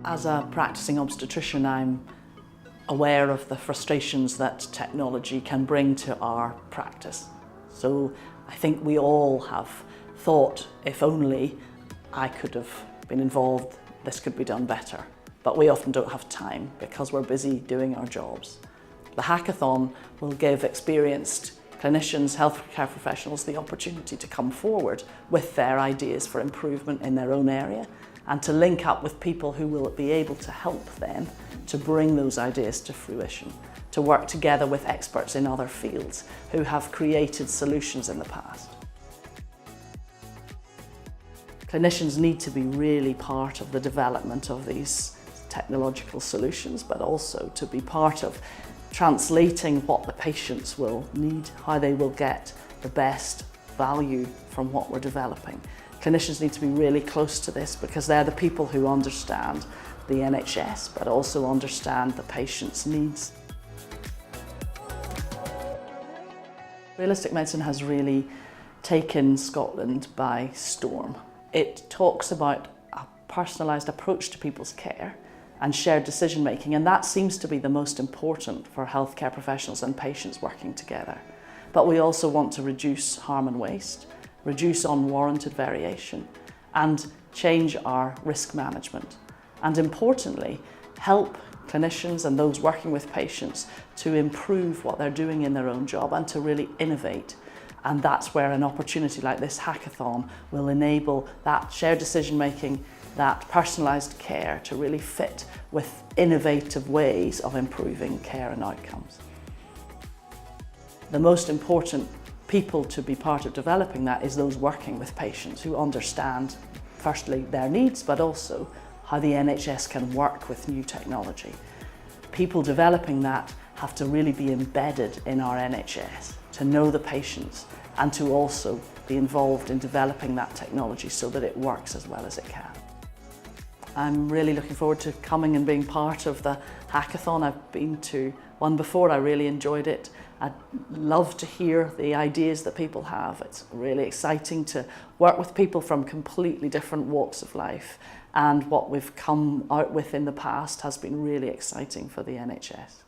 As a practicing obstetrician, I'm aware of the frustrations that technology can bring to our practice. So I think we all have thought, if only I could have been involved, this could be done better. But we often don't have time because we're busy doing our jobs. The hackathon will give experienced clinicians, healthcare professionals the opportunity to come forward with their ideas for improvement in their own area and to link up with people who will be able to help them to bring those ideas to fruition, to work together with experts in other fields who have created solutions in the past. Clinicians need to be really part of the development of these technological solutions, but also to be part of translating what the patients will need, how they will get the best value from what we're developing. Clinicians need to be really close to this because they're the people who understand the NHS, but also understand the patient's needs. Realistic medicine has really taken Scotland by storm. It talks about a personalised approach to people's care and shared decision making, and that seems to be the most important for healthcare professionals and patients working together. But we also want to reduce harm and waste, reduce unwarranted variation, and change our risk management. And importantly, help clinicians and those working with patients to improve what they're doing in their own job and to really innovate. And that's where an opportunity like this hackathon will enable that shared decision making, that personalised care to really fit with innovative ways of improving care and outcomes. The most important people to be part of developing that is those working with patients who understand, firstly, their needs, but also how the NHS can work with new technology. People developing that have to really be embedded in our NHS, to know the patients and to also be involved in developing that technology so that it works as well as it can. I'm really looking forward to coming and being part of the hackathon. I've been to one before, I really enjoyed it. I'd love to hear the ideas that people have. It's really exciting to work with people from completely different walks of life, and what we've come out with in the past has been really exciting for the NHS.